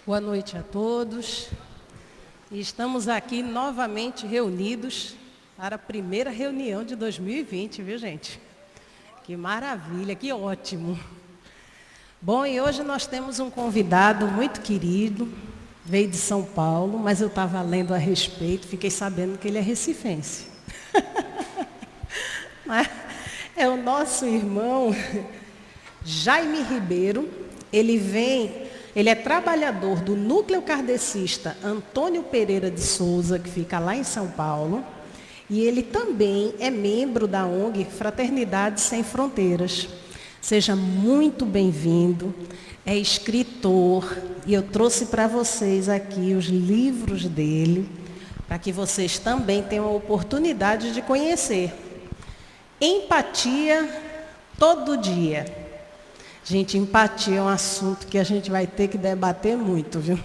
Boa noite a todos. Estamos aqui novamente reunidos para a primeira reunião de 2020, viu, gente? Que maravilha, que ótimo. Bom, e hoje nós temos um convidado muito querido, veio de São Paulo, mas eu estava lendo a respeito, fiquei sabendo que ele é recifense. É o nosso irmão Jaime Ribeiro. Ele é trabalhador do núcleo kardecista Antônio Pereira de Souza, que fica lá em São Paulo, e ele também é membro da ONG Fraternidade Sem Fronteiras. Seja muito bem-vindo, é escritor, e eu trouxe para vocês aqui os livros dele, para que vocês também tenham a oportunidade de conhecer. Empatia todo dia. Gente, empatia é um assunto que a gente vai ter que debater muito, viu?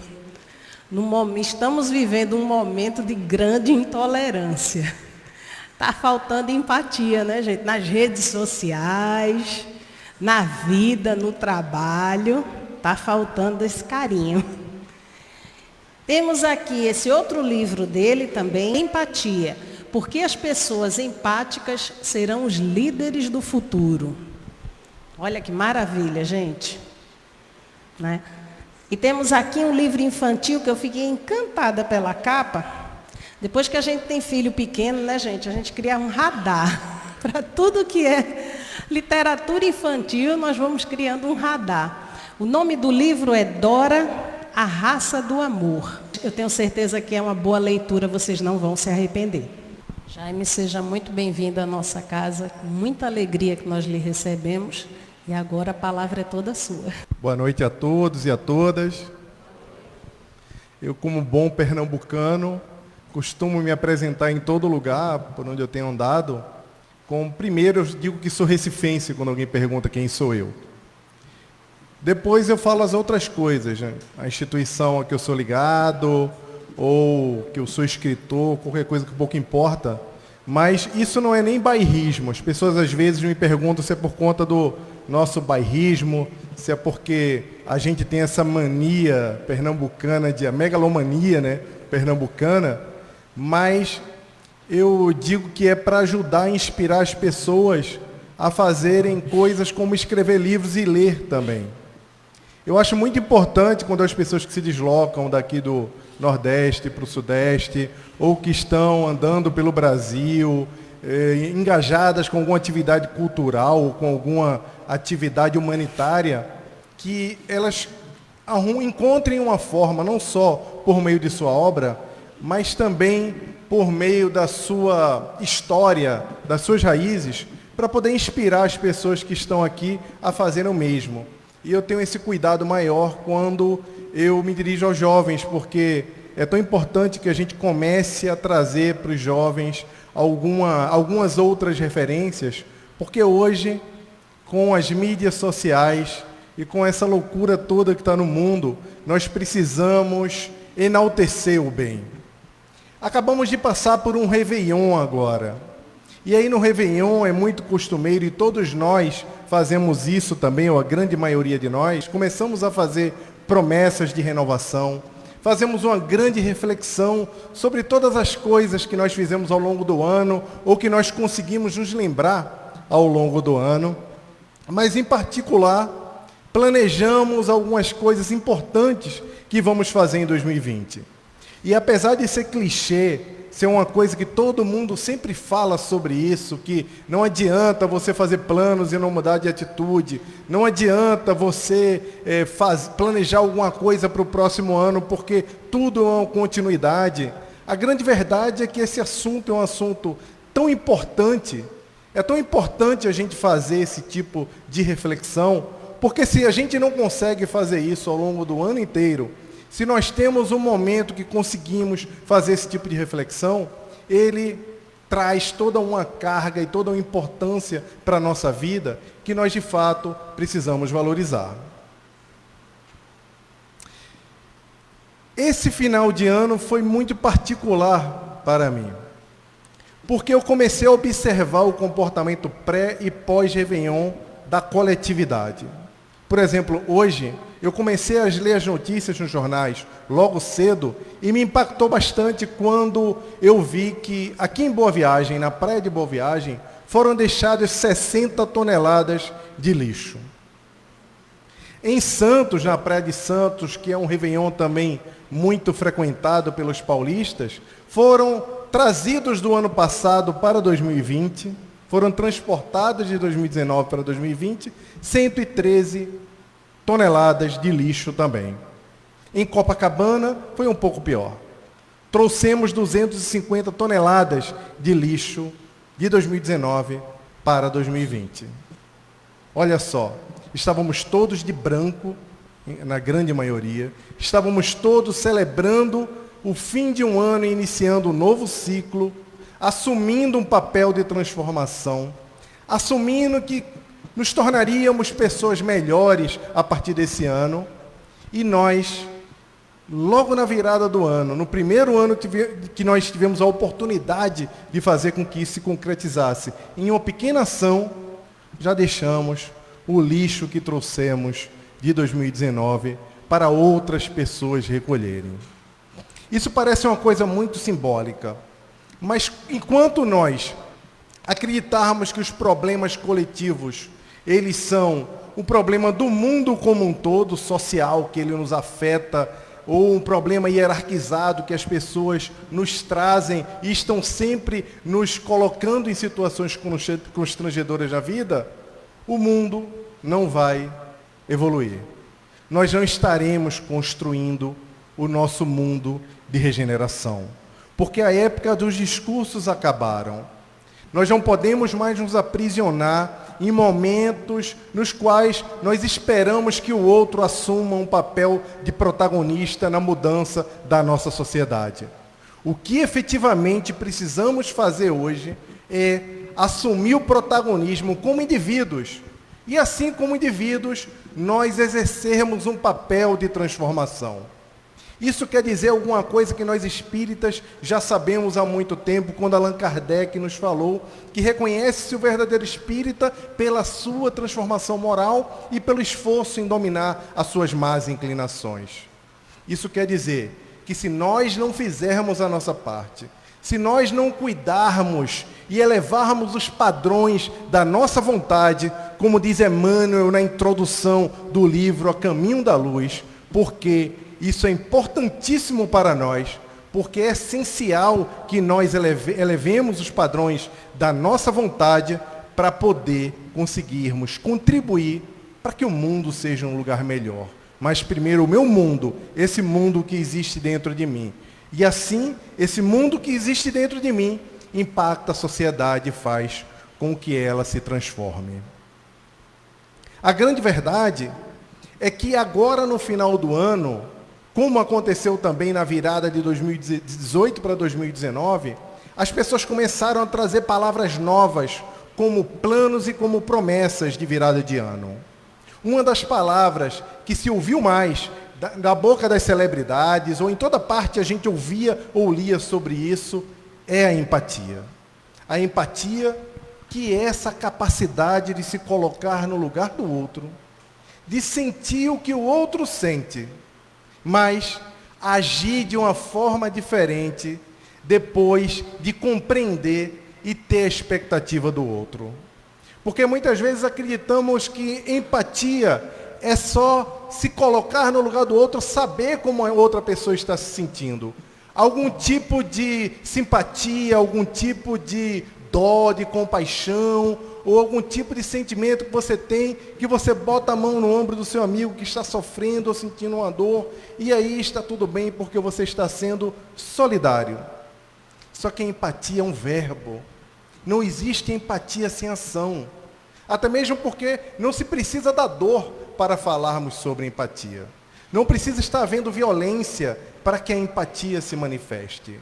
Estamos vivendo um momento de grande intolerância. Está faltando empatia, né, gente? Nas redes sociais, na vida, no trabalho, está faltando esse carinho. Temos aqui esse outro livro dele também, Empatia. Porque as pessoas empáticas serão os líderes do futuro. Olha que maravilha, gente. Né? E temos aqui um livro infantil que eu fiquei encantada pela capa. Depois que a gente tem filho pequeno, né, gente? A gente cria um radar. Para tudo que é literatura infantil, nós vamos criando um radar. O nome do livro é Dora, a Raça do Amor. Eu tenho certeza que é uma boa leitura, vocês não vão se arrepender. Jaime, seja muito bem-vindo à nossa casa, com muita alegria que nós lhe recebemos. E agora a palavra é toda sua. Boa noite a todos e a todas. Eu, como bom pernambucano, costumo me apresentar em todo lugar por onde eu tenho andado. Primeiro eu digo que sou recifense quando alguém pergunta quem sou eu. Depois eu falo as outras coisas, né? A instituição a que eu sou ligado, ou que eu sou escritor, qualquer coisa que pouco importa. Mas isso não é nem bairrismo. As pessoas às vezes me perguntam se é por conta do nosso bairrismo, se é porque a gente tem essa mania pernambucana, a megalomania, né, pernambucana, mas eu digo que é para ajudar a inspirar as pessoas a fazerem coisas como escrever livros e ler também. Eu acho muito importante quando as pessoas que se deslocam daqui do Nordeste para o Sudeste, ou que estão andando pelo Brasil, engajadas com alguma atividade cultural, ou com alguma atividade humanitária, que elas encontrem uma forma, não só por meio de sua obra, mas também por meio da sua história, das suas raízes, para poder inspirar as pessoas que estão aqui a fazerem o mesmo. E eu tenho esse cuidado maior quando eu me dirijo aos jovens, porque é tão importante que a gente comece a trazer para os jovens algumas outras referências, porque hoje, com as mídias sociais e com essa loucura toda que está no mundo, nós precisamos enaltecer o bem. Acabamos de passar por um Réveillon agora. E aí no Réveillon é muito costumeiro, e todos nós fazemos isso também, ou a grande maioria de nós, começamos a fazer promessas de renovação, fazemos uma grande reflexão sobre todas as coisas que nós fizemos ao longo do ano, ou que nós conseguimos nos lembrar ao longo do ano. Mas, em particular, planejamos algumas coisas importantes que vamos fazer em 2020. E apesar de ser clichê, ser uma coisa que todo mundo sempre fala sobre isso, que não adianta você fazer planos e não mudar de atitude, não adianta você planejar alguma coisa para o próximo ano, porque tudo é uma continuidade. A grande verdade é que esse assunto é um assunto tão importante, é tão importante a gente fazer esse tipo de reflexão, porque se a gente não consegue fazer isso ao longo do ano inteiro, se nós temos um momento que conseguimos fazer esse tipo de reflexão, ele traz toda uma carga e toda uma importância para a nossa vida que nós, de fato, precisamos valorizar. Esse final de ano foi muito particular para mim, porque eu comecei a observar o comportamento pré- e pós-Réveillon da coletividade. Por exemplo, hoje eu comecei a ler as notícias nos jornais logo cedo e me impactou bastante quando eu vi que aqui em Boa Viagem, na praia de Boa Viagem, foram deixadas 60 toneladas de lixo. Em Santos, na praia de Santos, que é um réveillon também muito frequentado pelos paulistas, foram trazidos do ano passado para 2020, foram transportados de 2019 para 2020, 113 toneladas de lixo também. Em Copacabana, foi um pouco pior. Trouxemos 250 toneladas de lixo de 2019 para 2020. Olha só, estávamos todos de branco, na grande maioria, estávamos todos celebrando o fim de um ano e iniciando um novo ciclo, assumindo um papel de transformação, assumindo que nos tornaríamos pessoas melhores a partir desse ano, e nós, logo na virada do ano, no primeiro ano que nós tivemos a oportunidade de fazer com que isso se concretizasse, em uma pequena ação, já deixamos o lixo que trouxemos de 2019 para outras pessoas recolherem. Isso parece uma coisa muito simbólica, mas enquanto nós acreditarmos que os problemas coletivos, eles são um problema do mundo como um todo, social, que ele nos afeta, ou um problema hierarquizado que as pessoas nos trazem e estão sempre nos colocando em situações constrangedoras na vida, o mundo não vai evoluir. Nós não estaremos construindo o nosso mundo de regeneração, porque a época dos discursos acabaram. Nós não podemos mais nos aprisionar em momentos nos quais nós esperamos que o outro assuma um papel de protagonista na mudança da nossa sociedade. O que efetivamente precisamos fazer hoje é assumir o protagonismo como indivíduos, e assim como indivíduos, nós exercermos um papel de transformação. Isso quer dizer alguma coisa que nós espíritas já sabemos há muito tempo, quando Allan Kardec nos falou que reconhece-se o verdadeiro espírita pela sua transformação moral e pelo esforço em dominar as suas más inclinações. Isso quer dizer que se nós não fizermos a nossa parte, se nós não cuidarmos e elevarmos os padrões da nossa vontade, como diz Emmanuel na introdução do livro A Caminho da Luz, porque isso é importantíssimo para nós, porque é essencial que nós elevemos os padrões da nossa vontade para poder conseguirmos contribuir para que o mundo seja um lugar melhor. Mas primeiro o meu mundo, esse mundo que existe dentro de mim. E assim, esse mundo que existe dentro de mim impacta a sociedade e faz com que ela se transforme. A grande verdade é que agora no final do ano, como aconteceu também na virada de 2018 para 2019, as pessoas começaram a trazer palavras novas, como planos e como promessas de virada de ano. Uma das palavras que se ouviu mais da boca das celebridades, ou em toda parte a gente ouvia ou lia sobre isso, é a empatia. A empatia, que é essa capacidade de se colocar no lugar do outro, de sentir o que o outro sente, mas agir de uma forma diferente depois de compreender e ter a expectativa do outro. Porque muitas vezes acreditamos que empatia é só se colocar no lugar do outro, saber como a outra pessoa está se sentindo. Algum tipo de simpatia, algum tipo de dó, de compaixão, ou algum tipo de sentimento que você tem, que você bota a mão no ombro do seu amigo que está sofrendo ou sentindo uma dor, e aí está tudo bem porque você está sendo solidário. Só que a empatia é um verbo. Não existe empatia sem ação. Até mesmo porque não se precisa da dor para falarmos sobre empatia. Não precisa estar havendo violência para que a empatia se manifeste.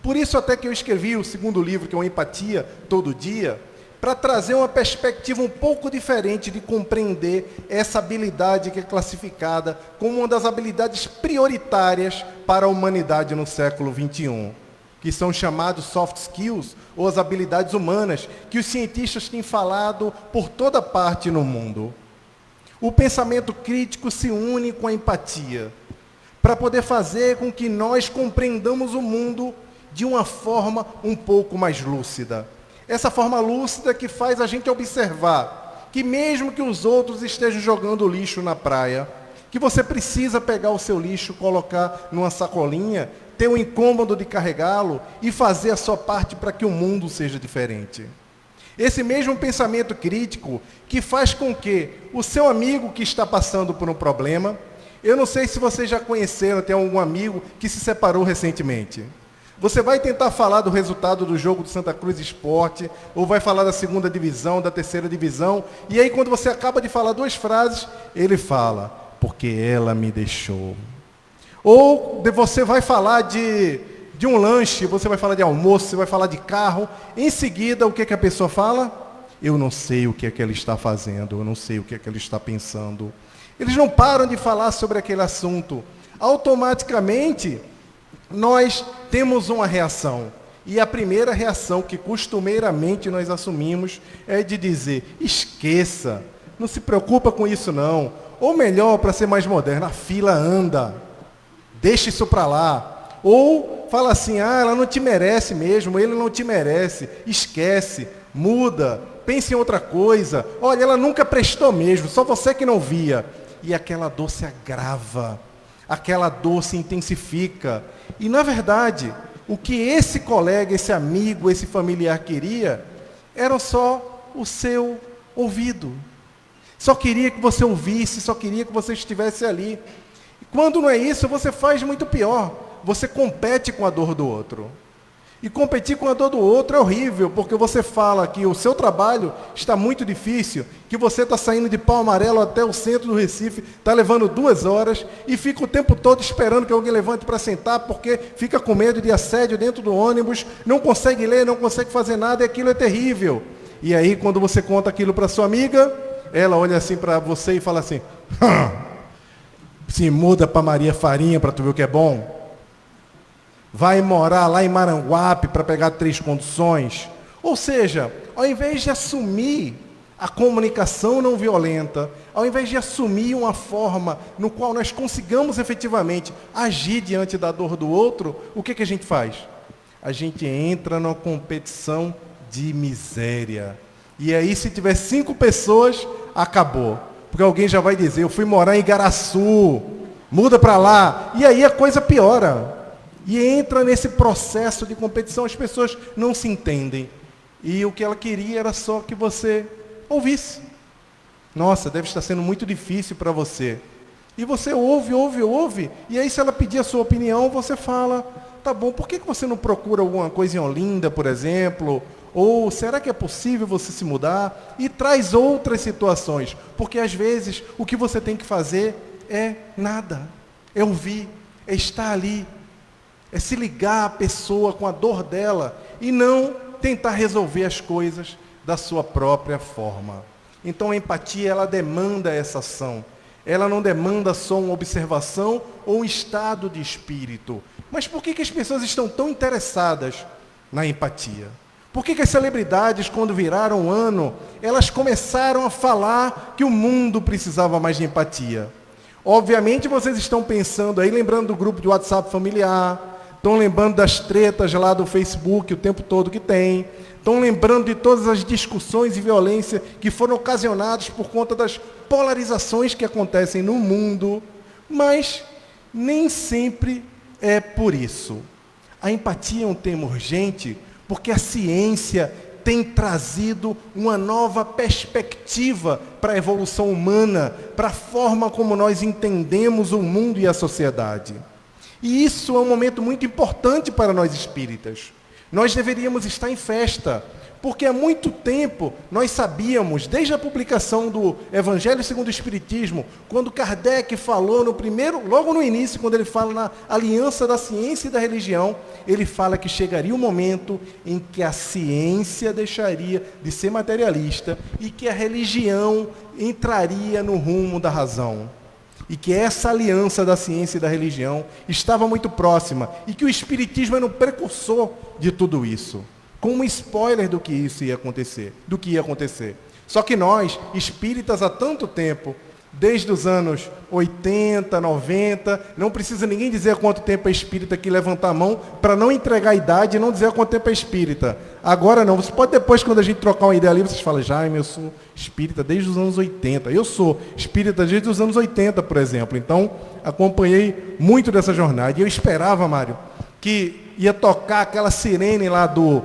Por isso até que eu escrevi o segundo livro, que é o Empatia Todo Dia, para trazer uma perspectiva um pouco diferente de compreender essa habilidade que é classificada como uma das habilidades prioritárias para a humanidade no século XXI, que são chamados soft skills, ou as habilidades humanas, que os cientistas têm falado por toda parte no mundo. o pensamento crítico se une com a empatia, para poder fazer com que nós compreendamos o mundo de uma forma um pouco mais lúcida. Essa forma lúcida que faz a gente observar que mesmo que os outros estejam jogando lixo na praia, que você precisa pegar o seu lixo, colocar numa sacolinha, ter o incômodo de carregá-lo e fazer a sua parte para que o mundo seja diferente. Esse mesmo pensamento crítico que faz com que o seu amigo que está passando por um problema, eu não sei se vocês já conheceram, tem algum amigo que se separou recentemente. Você vai tentar falar do resultado do jogo do Santa Cruz Esporte, ou vai falar da segunda divisão, da terceira divisão, e aí quando você acaba de falar 2 frases, ele fala, porque ela me deixou. Ou você vai falar de um lanche, você vai falar de almoço, você vai falar de carro, em seguida o que a pessoa fala? Eu não sei o que é que ela está fazendo, eu não sei o que é que ela está pensando. Eles não param de falar sobre aquele assunto. Automaticamente, nós temos uma reação. E a primeira reação que costumeiramente nós assumimos é de dizer, esqueça, não se preocupa com isso não. Ou melhor, para ser mais moderno, a fila anda, deixa isso para lá. Ou fala assim, ela não te merece mesmo, ele não te merece, esquece, muda, pense em outra coisa. Olha, ela nunca prestou mesmo, só você que não via. E aquela dor se agrava, aquela dor se intensifica. E, na verdade, o que esse colega, esse amigo, esse familiar queria, era só o seu ouvido. Só queria que você ouvisse, só queria que você estivesse ali. E quando não é isso, você faz muito pior. Você compete com a dor do outro. E competir com a dor do outro é horrível, porque você fala que o seu trabalho está muito difícil, que você está saindo de Pau Amarelo até o centro do Recife, está levando 2 horas, e fica o tempo todo esperando que alguém levante para sentar, porque fica com medo de assédio dentro do ônibus, não consegue ler, não consegue fazer nada, e aquilo é terrível. E aí, quando você conta aquilo para sua amiga, ela olha assim para você e fala assim, se muda para Maria Farinha para tu ver o que é bom. Vai morar lá em Maranguape para pegar 3 conduções. Ou seja, ao invés de assumir a comunicação não violenta, ao invés de assumir uma forma no qual nós consigamos efetivamente agir diante da dor do outro, o que a gente faz? A gente entra numa competição de miséria. E aí, se tiver 5 pessoas, acabou. Porque alguém já vai dizer, eu fui morar em Igaraçu, muda para lá. E aí a coisa piora. E entra nesse processo de competição, as pessoas não se entendem. E o que ela queria era só que você ouvisse. Nossa, deve estar sendo muito difícil para você. E você ouve. E aí, se ela pedir a sua opinião, você fala, tá bom, por que você não procura alguma coisa em Olinda, por exemplo? Ou será que é possível você se mudar? E traz outras situações. Porque às vezes o que você tem que fazer é nada. É ouvir, é estar ali. É se ligar à pessoa com a dor dela e não tentar resolver as coisas da sua própria forma. Então a empatia, ela demanda essa ação. Ela não demanda só uma observação ou um estado de espírito. Mas por que as pessoas estão tão interessadas na empatia? Por que as celebridades, quando viraram o ano, elas começaram a falar que o mundo precisava mais de empatia? Obviamente vocês estão pensando aí, lembrando do grupo de WhatsApp familiar, estão lembrando das tretas lá do Facebook o tempo todo que tem. Estão lembrando de todas as discussões e violência que foram ocasionadas por conta das polarizações que acontecem no mundo. Mas nem sempre é por isso. A empatia é um tema urgente porque a ciência tem trazido uma nova perspectiva para a evolução humana, para a forma como nós entendemos o mundo e a sociedade. E isso é um momento muito importante para nós espíritas. Nós deveríamos estar em festa, porque há muito tempo nós sabíamos, desde a publicação do Evangelho segundo o Espiritismo, quando Kardec falou logo no início, quando ele fala na aliança da ciência e da religião, ele fala que chegaria um momento em que a ciência deixaria de ser materialista e que a religião entraria no rumo da razão. E que essa aliança da ciência e da religião estava muito próxima, e que o Espiritismo era um precursor de tudo isso, com um spoiler do que isso ia acontecer, Só que nós, espíritas há tanto tempo, desde os anos 80, 90, não precisa ninguém dizer há quanto tempo é espírita aqui, levantar a mão, para não entregar a idade e não dizer há quanto tempo é espírita. Agora não, você pode depois, quando a gente trocar uma ideia ali, vocês falam, Jaime, eu sou espírita desde os anos 80. Eu sou espírita desde os anos 80, por exemplo. Então, acompanhei muito dessa jornada. E eu esperava, Mário, que ia tocar aquela sirene lá do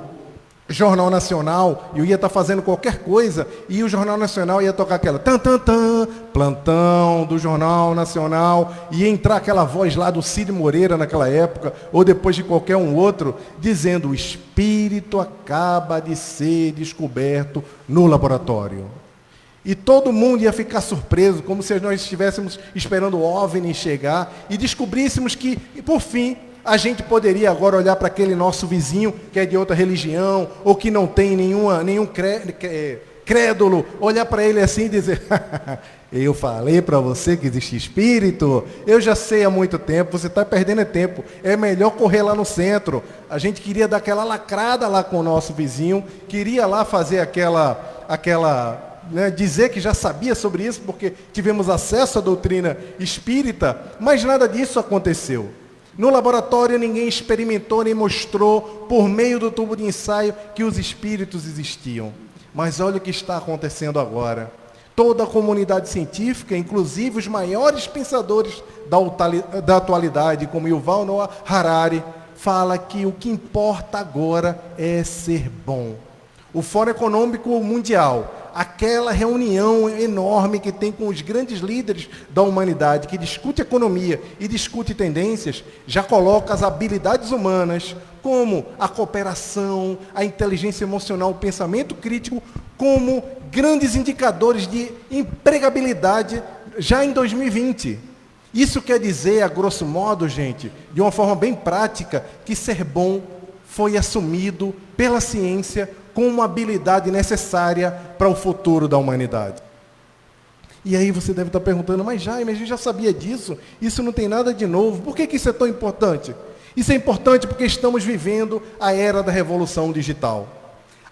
Jornal Nacional, eu ia estar fazendo qualquer coisa, e o Jornal Nacional ia tocar aquela plantão do Jornal Nacional, e ia entrar aquela voz lá do Cid Moreira naquela época, ou depois de qualquer um outro, dizendo, o espírito acaba de ser descoberto no laboratório. E todo mundo ia ficar surpreso, como se nós estivéssemos esperando o OVNI chegar, e descobríssemos que, por fim, a gente poderia agora olhar para aquele nosso vizinho que é de outra religião, ou que não tem nenhum crédulo, olhar para ele assim e dizer, eu falei para você que existe espírito, eu já sei há muito tempo, você está perdendo tempo, é melhor correr lá no centro. A gente queria dar aquela lacrada lá com o nosso vizinho, queria lá fazer dizer que já sabia sobre isso, porque tivemos acesso à doutrina espírita, mas nada disso aconteceu. No laboratório ninguém experimentou nem mostrou, por meio do tubo de ensaio, que os espíritos existiam. Mas olha o que está acontecendo agora. Toda a comunidade científica, inclusive os maiores pensadores da atualidade, como Yuval Noah Harari, fala que o que importa agora é ser bom. O Fórum Econômico Mundial, aquela reunião enorme que tem com os grandes líderes da humanidade, que discute economia e discute tendências, já coloca as habilidades humanas, como a cooperação, a inteligência emocional, o pensamento crítico, como grandes indicadores de empregabilidade já em 2020. Isso quer dizer, a grosso modo, gente, de uma forma bem prática, que ser bom foi assumido pela ciência com uma habilidade necessária para o futuro da humanidade. E aí você deve estar perguntando, mas Jaime, a gente já sabia disso, isso não tem nada de novo, por que isso é tão importante? Isso é importante porque estamos vivendo a era da revolução digital.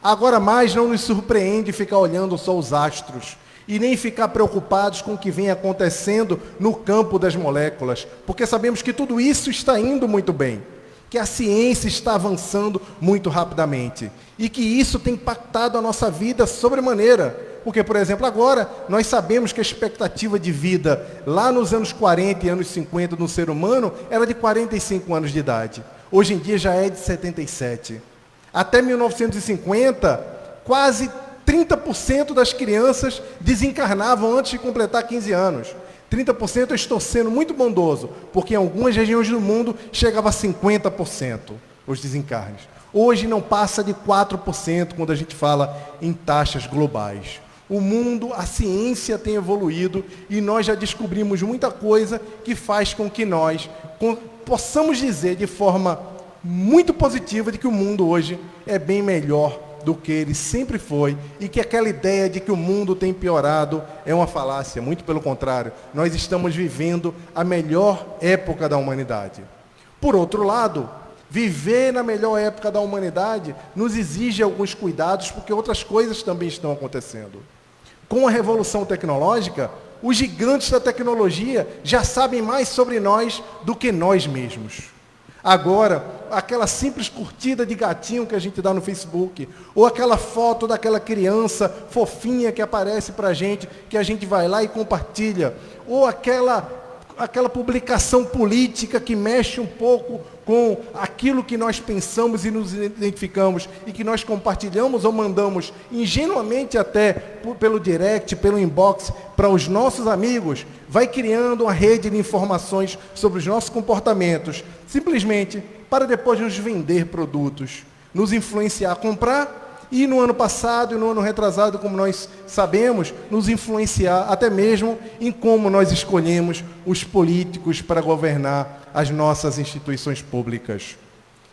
Agora mais não nos surpreende ficar olhando só os astros, e nem ficar preocupados com o que vem acontecendo no campo das moléculas, porque sabemos que tudo isso está indo muito bem, que a ciência está avançando muito rapidamente e que isso tem impactado a nossa vida sobremaneira. Porque, por exemplo, agora nós sabemos que a expectativa de vida lá nos anos 40 e anos 50 no ser humano era de 45 anos de idade. Hoje em dia já é de 77. Até 1950, quase 30% das crianças desencarnavam antes de completar 15 anos. 30% eu estou sendo muito bondoso, porque em algumas regiões do mundo chegava a 50% os desencarnes. Hoje não passa de 4% quando a gente fala em taxas globais. O mundo, a ciência tem evoluído e nós já descobrimos muita coisa que faz com que nós possamos dizer de forma muito positiva de que o mundo hoje é bem melhor do que ele sempre foi, e que aquela ideia de que o mundo tem piorado é uma falácia, muito pelo contrário, nós estamos vivendo a melhor época da humanidade. Por outro lado, viver na melhor época da humanidade nos exige alguns cuidados, porque outras coisas também estão acontecendo. Com a revolução tecnológica, os gigantes da tecnologia já sabem mais sobre nós do que nós mesmos. Agora, aquela simples curtida de gatinho que a gente dá no Facebook, ou aquela foto daquela criança fofinha que aparece para a gente, que a gente vai lá e compartilha, ou aquela publicação política que mexe um pouco com aquilo que nós pensamos e nos identificamos, e que nós compartilhamos ou mandamos ingenuamente até pelo direct, pelo inbox, para os nossos amigos, vai criando uma rede de informações sobre os nossos comportamentos, simplesmente para depois nos vender produtos, nos influenciar a comprar, e no ano passado e no ano retrasado, como nós sabemos, nos influenciar até mesmo em como nós escolhemos os políticos para governar as nossas instituições públicas.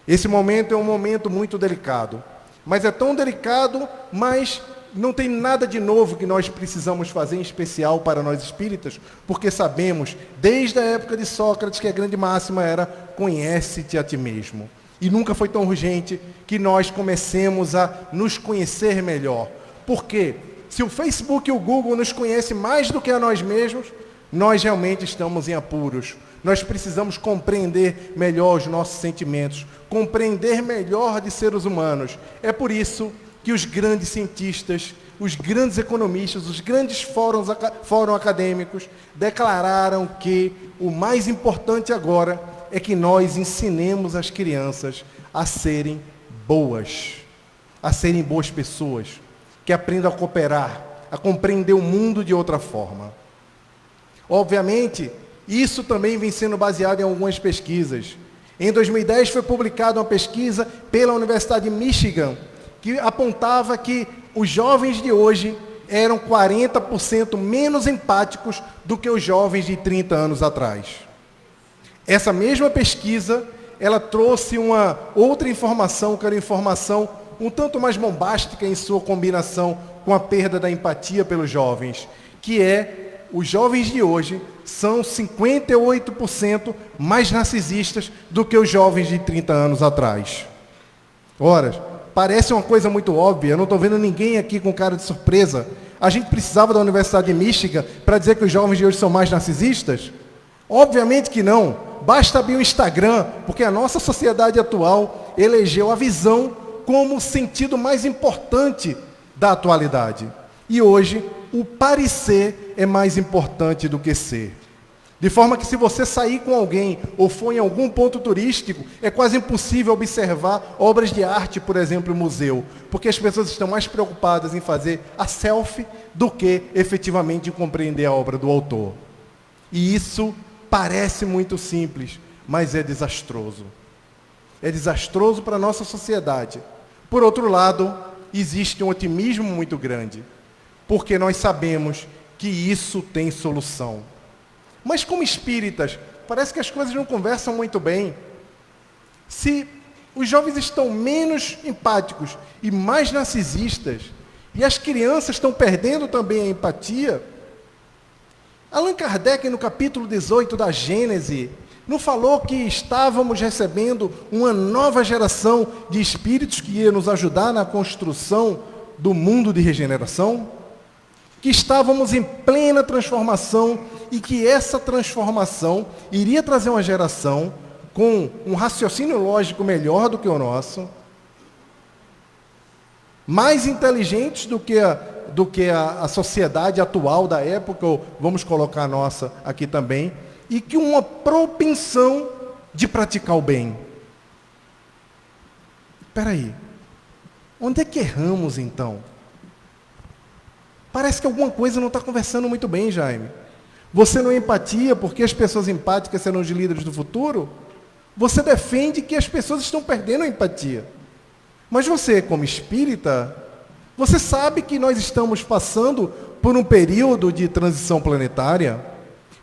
Esse momento é um momento muito delicado, mas é tão delicado, mas não tem nada de novo que nós precisamos fazer, em especial para nós espíritas, porque sabemos, desde a época de Sócrates, que a grande máxima era: conhece-te a ti mesmo. E nunca foi tão urgente que nós comecemos a nos conhecer melhor. Por quê? se o Facebook e o Google nos conhecem mais do que a nós mesmos, nós realmente estamos em apuros. Nós precisamos compreender melhor os nossos sentimentos, compreender melhor de seres humanos. É por isso que os grandes cientistas, os grandes economistas, os grandes fóruns acadêmicos declararam que o mais importante agora é que nós ensinemos as crianças a serem boas pessoas, que aprendam a cooperar, a compreender o mundo de outra forma. Obviamente, isso também vem sendo baseado em algumas pesquisas. Em 2010 foi publicada uma pesquisa pela Universidade de Michigan, que apontava que os jovens de hoje eram 40% menos empáticos do que os jovens de 30 anos atrás. Essa mesma pesquisa, ela trouxe uma outra informação, que era informação um tanto mais bombástica em sua combinação com a perda da empatia pelos jovens, que é, os jovens de hoje são 58% mais narcisistas do que os jovens de 30 anos atrás. Ora, parece uma coisa muito óbvia, eu não estou vendo ninguém aqui com cara de surpresa. A gente precisava da Universidade de Michigan para dizer que os jovens de hoje são mais narcisistas? Obviamente que não. Basta abrir o Instagram, porque a nossa sociedade atual elegeu a visão como o sentido mais importante da atualidade. E hoje, o parecer é mais importante do que ser. De forma que se você sair com alguém ou for em algum ponto turístico, é quase impossível observar obras de arte, por exemplo, no museu, porque as pessoas estão mais preocupadas em fazer a selfie do que efetivamente em compreender a obra do autor. E isso parece muito simples, mas é desastroso. É desastroso para a nossa sociedade. Por outro lado, existe um otimismo muito grande, porque nós sabemos que isso tem solução. Mas como espíritas, parece que as coisas não conversam muito bem. Se os jovens estão menos empáticos e mais narcisistas, e as crianças estão perdendo também a empatia, Allan Kardec, no capítulo 18 da Gênese, não falou que estávamos recebendo uma nova geração de espíritos que ia nos ajudar na construção do mundo de regeneração? Que estávamos em plena transformação e que essa transformação iria trazer uma geração com um raciocínio lógico melhor do que o nosso, mais inteligentes do que a sociedade atual da época, ou vamos colocar a nossa aqui também, e que uma propensão de praticar o bem. Espera aí, onde é que erramos então? Parece que alguma coisa não está conversando muito bem, Jaime. Você não é empatia porque as pessoas empáticas serão os líderes do futuro? Você defende que as pessoas estão perdendo a empatia. Mas você, como espírita, você sabe que nós estamos passando por um período de transição planetária?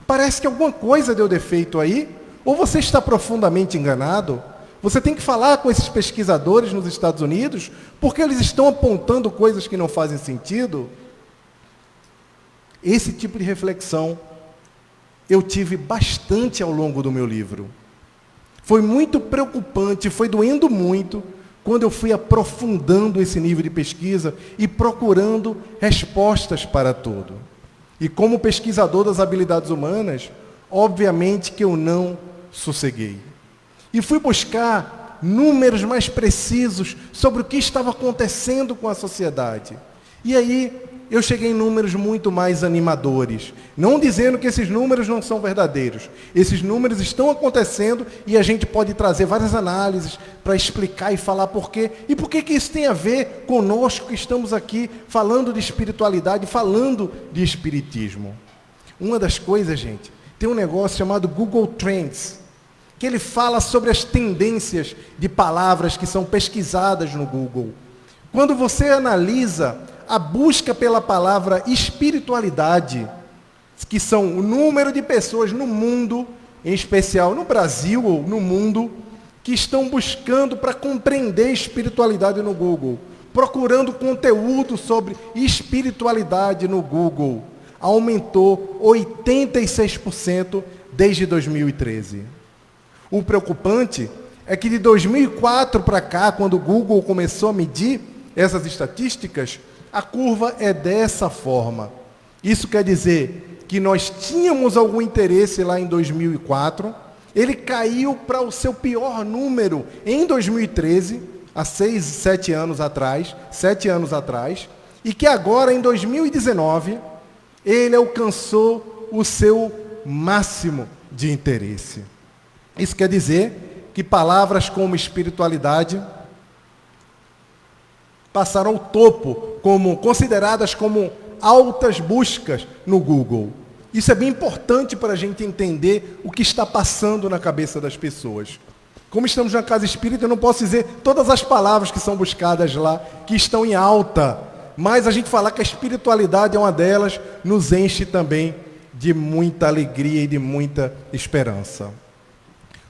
Parece que alguma coisa deu defeito aí? Ou você está profundamente enganado? Você tem que falar com esses pesquisadores nos Estados Unidos, porque eles estão apontando coisas que não fazem sentido? Esse tipo de reflexão eu tive bastante ao longo do meu livro. Foi muito preocupante, foi doendo muito, quando eu fui aprofundando esse nível de pesquisa e procurando respostas para tudo. E como pesquisador das habilidades humanas, obviamente que eu não sosseguei. E fui buscar números mais precisos sobre o que estava acontecendo com a sociedade. E aí eu cheguei em números muito mais animadores. Não dizendo que esses números não são verdadeiros. Esses números estão acontecendo e a gente pode trazer várias análises para explicar e falar por quê. E por que isso tem a ver conosco que estamos aqui falando de espiritualidade, falando de espiritismo. Uma das coisas, gente, tem um negócio chamado Google Trends, que ele fala sobre as tendências de palavras que são pesquisadas no Google. Quando você analisa a busca pela palavra espiritualidade, que são o número de pessoas no mundo, em especial no Brasil ou no mundo, que estão buscando para compreender espiritualidade no Google, procurando conteúdo sobre espiritualidade no Google, aumentou 86% desde 2013. O preocupante é que de 2004 para cá, quando o Google começou a medir essas estatísticas, a curva é dessa forma. Isso quer dizer que nós tínhamos algum interesse lá em 2004, ele caiu para o seu pior número em 2013, há 7 anos atrás, e que agora, em 2019, ele alcançou o seu máximo de interesse. Isso quer dizer que palavras como espiritualidade passaram ao topo, consideradas como altas buscas no Google. Isso é bem importante para a gente entender o que está passando na cabeça das pessoas. Como estamos na casa espírita, eu não posso dizer todas as palavras que são buscadas lá, que estão em alta, mas a gente falar que a espiritualidade é uma delas, nos enche também de muita alegria e de muita esperança.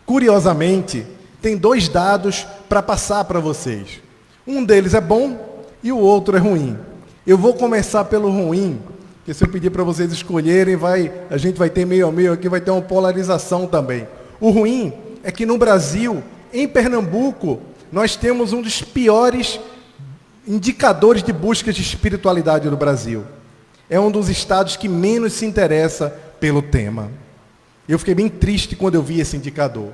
Curiosamente, tem 2 dados para passar para vocês. Um deles é bom e o outro é ruim. Eu vou começar pelo ruim, porque se eu pedir para vocês escolherem, a gente vai ter meio a meio aqui, vai ter uma polarização também. O ruim é que no Brasil, em Pernambuco, nós temos um dos piores indicadores de busca de espiritualidade do Brasil. É um dos estados que menos se interessa pelo tema. Eu fiquei bem triste quando eu vi esse indicador.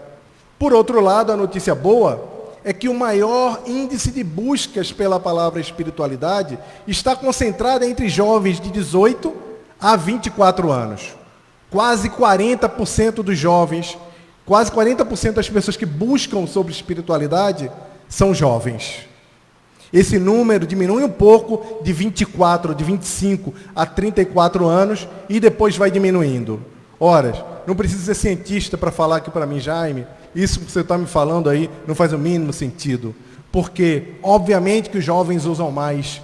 Por outro lado, a notícia boa é que o maior índice de buscas pela palavra espiritualidade está concentrado entre jovens de 18 a 24 anos. Quase 40% dos jovens, quase 40% das pessoas que buscam sobre espiritualidade são jovens. Esse número diminui um pouco de 24, de 25 a 34 anos e depois vai diminuindo. Ora, não precisa ser cientista para falar aqui para mim, Jaime, isso que você está me falando aí não faz o mínimo sentido. Porque, obviamente, que os jovens usam mais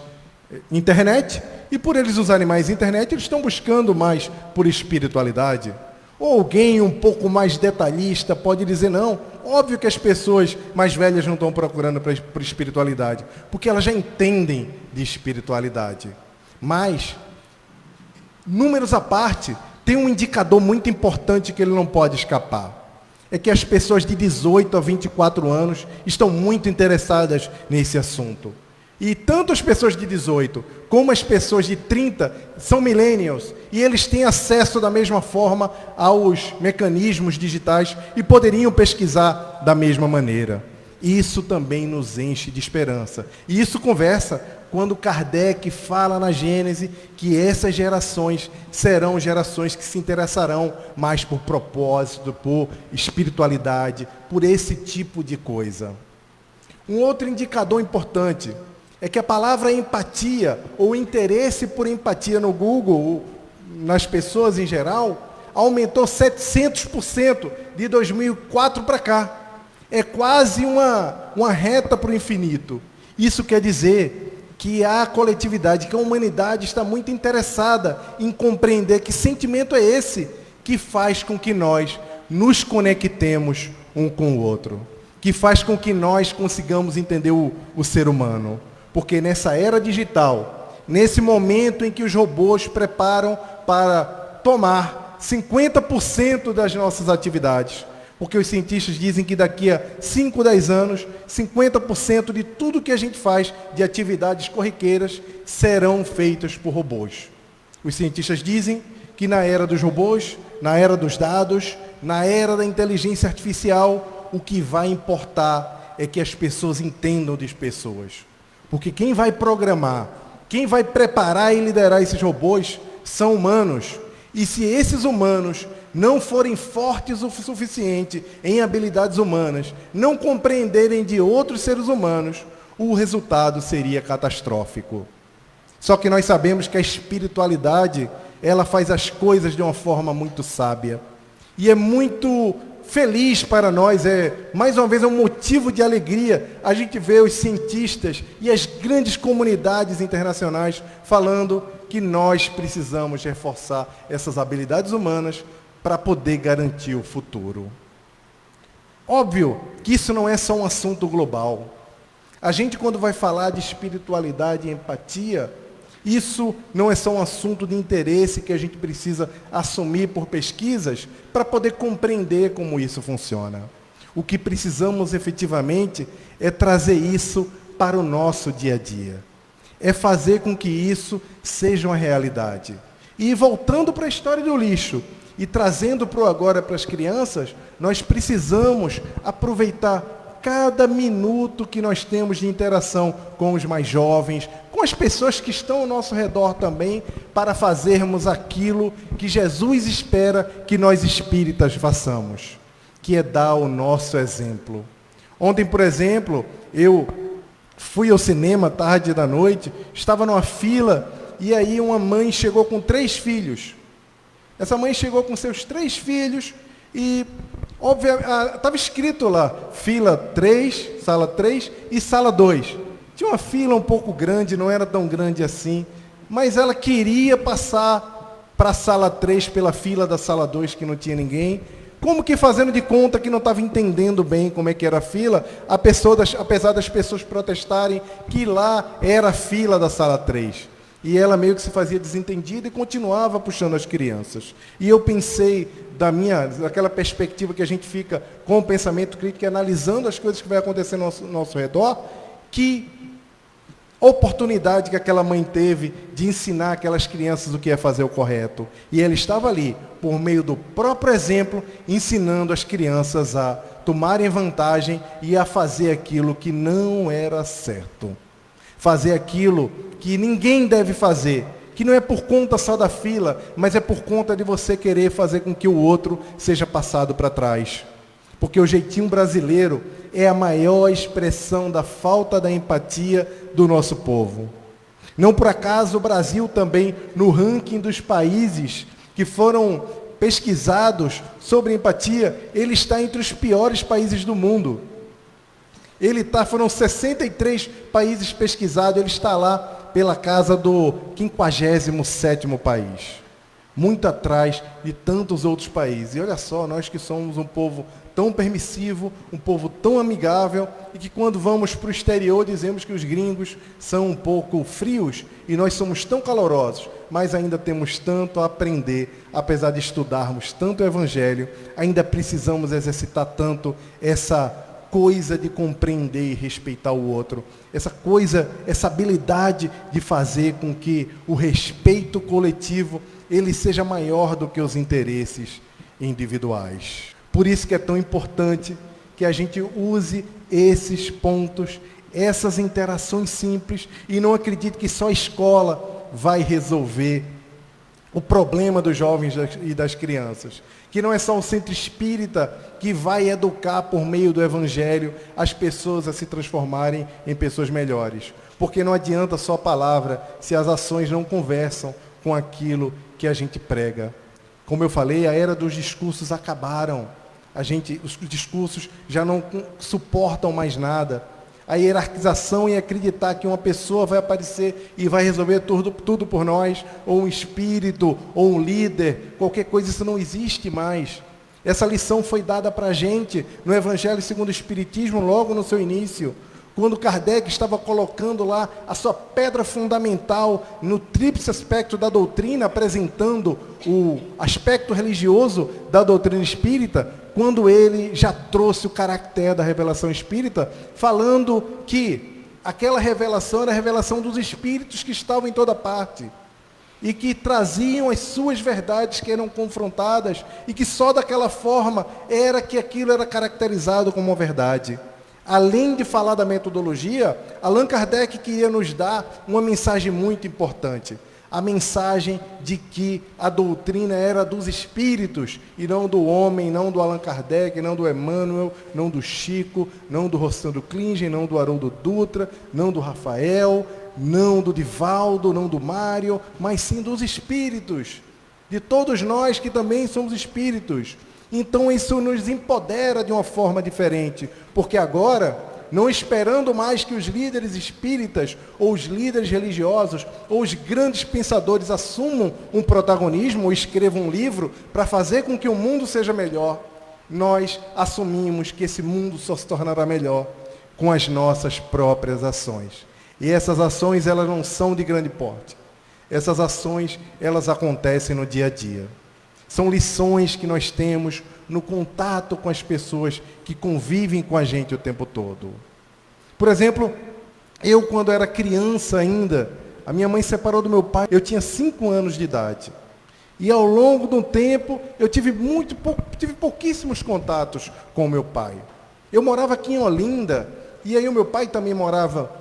internet, e por eles usarem mais internet, eles estão buscando mais por espiritualidade. Ou alguém um pouco mais detalhista pode dizer, não, óbvio que as pessoas mais velhas não estão procurando por espiritualidade, porque elas já entendem de espiritualidade. Mas, números à parte, tem um indicador muito importante que ele não pode escapar. É que as pessoas de 18 a 24 anos estão muito interessadas nesse assunto. E tanto as pessoas de 18 como as pessoas de 30 são millennials e eles têm acesso da mesma forma aos mecanismos digitais e poderiam pesquisar da mesma maneira. Isso também nos enche de esperança. E isso conversa quando Kardec fala na Gênese que essas gerações serão gerações que se interessarão mais por propósito, por espiritualidade, por esse tipo de coisa. Um outro indicador importante é que a palavra empatia, ou interesse por empatia no Google, nas pessoas em geral, aumentou 700% de 2004 para cá. É quase uma reta para o infinito. Isso quer dizer que a coletividade, que a humanidade está muito interessada em compreender que sentimento é esse que faz com que nós nos conectemos um com o outro, que faz com que nós consigamos entender o ser humano. Porque nessa era digital, nesse momento em que os robôs preparam para tomar 50% das nossas atividades, porque os cientistas dizem que daqui a 5, 10 anos, 50% de tudo que a gente faz de atividades corriqueiras serão feitas por robôs. Os cientistas dizem que na era dos robôs, na era dos dados, na era da inteligência artificial, o que vai importar é que as pessoas entendam das pessoas. Porque quem vai programar, quem vai preparar e liderar esses robôs são humanos. E se esses humanos não forem fortes o suficiente em habilidades humanas, não compreenderem de outros seres humanos, o resultado seria catastrófico. Só que nós sabemos que a espiritualidade, ela faz as coisas de uma forma muito sábia. E é muito feliz para nós, mais uma vez, é um motivo de alegria a gente ver os cientistas e as grandes comunidades internacionais falando que nós precisamos reforçar essas habilidades humanas para poder garantir o futuro. Óbvio que isso não é só um assunto global. A gente, quando vai falar de espiritualidade e empatia, isso não é só um assunto de interesse que a gente precisa assumir por pesquisas para poder compreender como isso funciona. O que precisamos efetivamente é trazer isso para o nosso dia a dia. é fazer com que isso seja uma realidade. E voltando para a história do lixo, e trazendo para agora para as crianças, nós precisamos aproveitar cada minuto que nós temos de interação com os mais jovens, com as pessoas que estão ao nosso redor também, para fazermos aquilo que Jesus espera que nós espíritas façamos, que é dar o nosso exemplo. Ontem, por exemplo, eu fui ao cinema tarde da noite, estava numa fila, e aí uma mãe chegou com 3 filhos. Essa mãe chegou com seus 3 filhos e, obviamente, estava escrito lá, fila 3, sala 3 e sala 2. Tinha uma fila um pouco grande, não era tão grande assim, mas ela queria passar para a sala 3 pela fila da sala 2, que não tinha ninguém, como que fazendo de conta que não estava entendendo bem como é que era a fila, apesar das pessoas protestarem que lá era a fila da sala 3. E ela meio que se fazia desentendida e continuava puxando as crianças. E eu pensei, daquela perspectiva que a gente fica com o pensamento crítico, analisando as coisas que vai acontecer no nosso redor, que oportunidade que aquela mãe teve de ensinar aquelas crianças o que é fazer o correto. E ela estava ali, por meio do próprio exemplo, ensinando as crianças a tomarem vantagem e a fazer aquilo que não era certo. Fazer aquilo que ninguém deve fazer, que não é por conta só da fila, mas é por conta de você querer fazer com que o outro seja passado para trás. Porque o jeitinho brasileiro é a maior expressão da falta da empatia do nosso povo. Não por acaso o Brasil também, no ranking dos países que foram pesquisados sobre empatia, ele está entre os piores países do mundo. Foram 63 países pesquisados, ele está lá pela casa do 57º país. Muito atrás de tantos outros países. E olha só, nós que somos um povo tão permissivo, um povo tão amigável, e que quando vamos para o exterior dizemos que os gringos são um pouco frios, e nós somos tão calorosos, mas ainda temos tanto a aprender, apesar de estudarmos tanto o Evangelho, ainda precisamos exercitar tanto essa coisa de compreender e respeitar o outro, essa habilidade de fazer com que o respeito coletivo ele seja maior do que os interesses individuais. Por isso que é tão importante que a gente use esses pontos, essas interações simples, e não acredite que só a escola vai resolver o problema dos jovens e das crianças. Que não é só o centro espírita que vai educar por meio do Evangelho as pessoas a se transformarem em pessoas melhores. Porque não adianta só a palavra se as ações não conversam com aquilo que a gente prega. Como eu falei, a era dos discursos acabaram. Os discursos já não suportam mais nada. A hierarquização e acreditar que uma pessoa vai aparecer e vai resolver tudo por nós, ou um espírito, ou um líder, qualquer coisa, isso não existe mais. Essa lição foi dada para a gente no Evangelho segundo o Espiritismo, logo no seu início, quando Kardec estava colocando lá a sua pedra fundamental no tríplice aspecto da doutrina, apresentando o aspecto religioso da doutrina espírita, quando ele já trouxe o caractere da revelação espírita, falando que aquela revelação era a revelação dos espíritos que estavam em toda parte, e que traziam as suas verdades que eram confrontadas, e que só daquela forma era que aquilo era caracterizado como uma verdade. Além de falar da metodologia, Allan Kardec queria nos dar uma mensagem muito importante. A mensagem de que a doutrina era dos espíritos, e não do homem, não do Allan Kardec, não do Emmanuel, não do Chico, não do Rossandro Klingen, não do Haroldo Dutra, não do Rafael, não do Divaldo, não do Mário, mas sim dos espíritos, de todos nós que também somos espíritos. Então isso nos empodera de uma forma diferente, porque agora, não esperando mais que os líderes espíritas, ou os líderes religiosos, ou os grandes pensadores assumam um protagonismo, ou escrevam um livro, para fazer com que o mundo seja melhor, nós assumimos que esse mundo só se tornará melhor com as nossas próprias ações. E essas ações, elas não são de grande porte. Essas ações, elas acontecem no dia a dia. São lições que nós temos no contato com as pessoas que convivem com a gente o tempo todo. Por exemplo, Eu, quando era criança ainda, a minha mãe separou do meu pai, eu tinha 5 anos de idade. E ao longo do tempo, eu tive pouquíssimos contatos com o meu pai. Eu morava aqui em Olinda, e aí o meu pai também morava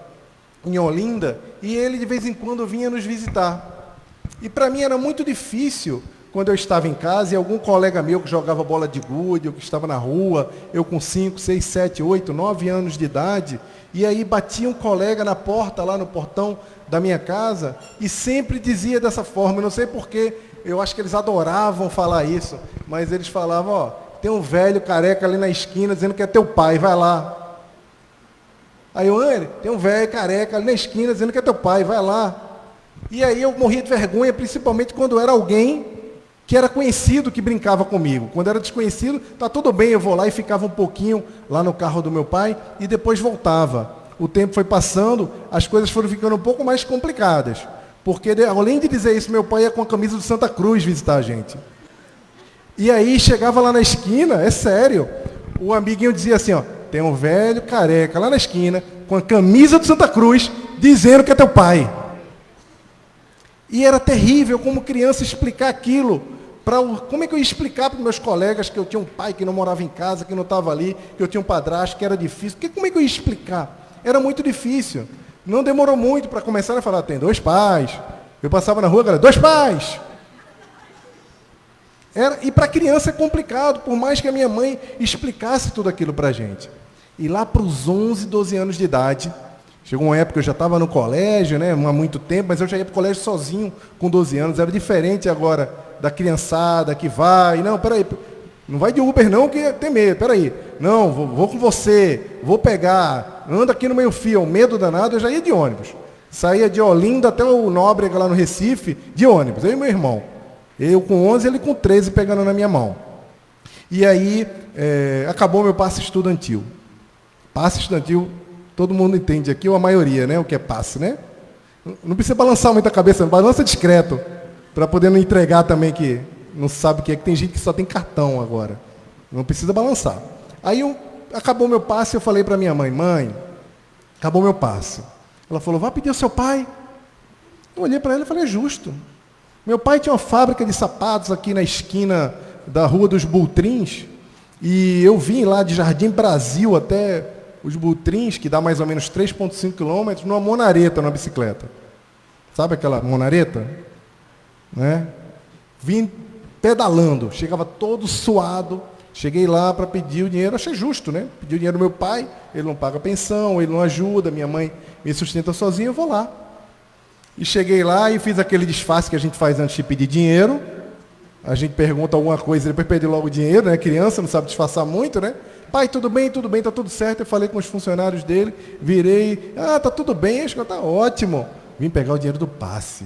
em Olinda, e ele de vez em quando vinha nos visitar. E para mim era muito difícil, quando eu estava em casa, e algum colega meu que jogava bola de gude, ou que estava na rua, eu com 5, 6, 7, 8, 9 anos de idade, e aí batia um colega na porta, lá no portão da minha casa, e sempre dizia dessa forma, eu não sei porquê, eu acho que eles adoravam falar isso, mas eles falavam, ó, tem um velho careca ali na esquina dizendo que é teu pai, vai lá. Aí eu, tem um velho careca ali na esquina dizendo que é teu pai, vai lá. E aí eu morria de vergonha, principalmente quando era alguém que era conhecido que brincava comigo. Quando era desconhecido, tá tudo bem, eu vou lá e ficava um pouquinho lá no carro do meu pai e depois voltava. O tempo foi passando, as coisas foram ficando um pouco mais complicadas. Porque, além de dizer isso, meu pai ia com a camisa do Santa Cruz visitar a gente. E aí, chegava lá na esquina, é sério, o amiguinho dizia assim, ó, tem um velho careca lá na esquina, com a camisa do Santa Cruz, dizendo que é teu pai. E era terrível, como criança, explicar aquilo. Como é que eu ia explicar para os meus colegas que eu tinha um pai que não morava em casa, que não estava ali, que eu tinha um padrasto, que era difícil? Como é que eu ia explicar? Era muito difícil. Não demorou muito para começar a falar, tem 2 pais. Eu passava na rua, galera, 2 pais. E para criança é complicado, por mais que a minha mãe explicasse tudo aquilo para a gente. E lá para os 11, 12 anos de idade, chegou uma época que eu já estava no colégio, né, há muito tempo, mas eu já ia para o colégio sozinho com 12 anos. Era diferente agora da criançada que vai, não, peraí, não vai de Uber não, que tem medo, peraí. Não, vou com você, vou pegar, anda aqui no meio fio, medo danado, eu já ia de ônibus. Saía de Olinda até o Nóbrega lá no Recife, de ônibus, eu e meu irmão. Eu com 11, ele com 13 pegando na minha mão. E aí, acabou meu passe estudantil. Passe estudantil, todo mundo entende aqui, ou a maioria, né, o que é passe, né? Não precisa balançar muito a cabeça, balança discreto, para poder não entregar também que não sabe o que é, que tem gente que só tem cartão agora. Não precisa balançar. Aí acabou meu passe, eu falei para minha mãe, acabou meu passe. Ela falou, vá pedir ao seu pai. Eu olhei para ela e falei, é justo. Meu pai tinha uma fábrica de sapatos aqui na esquina da Rua dos Bultrins, e eu vim lá de Jardim Brasil até os Bultrins, que dá mais ou menos 3,5 quilômetros, numa monareta, numa bicicleta. Sabe aquela monareta? Né? Vim pedalando, chegava todo suado, cheguei lá para pedir o dinheiro, achei justo, né? Pedi o dinheiro do meu pai, ele não paga pensão, ele não ajuda, minha mãe me sustenta sozinha, eu vou lá. E cheguei lá e fiz aquele disfarce que a gente faz antes de pedir dinheiro. A gente pergunta alguma coisa, depois pede logo o dinheiro, né? Criança não sabe disfarçar muito, né? Pai, tudo bem, tá tudo certo. Eu falei com os funcionários dele, virei, tá tudo bem, acho que tá ótimo. Vim pegar o dinheiro do passe.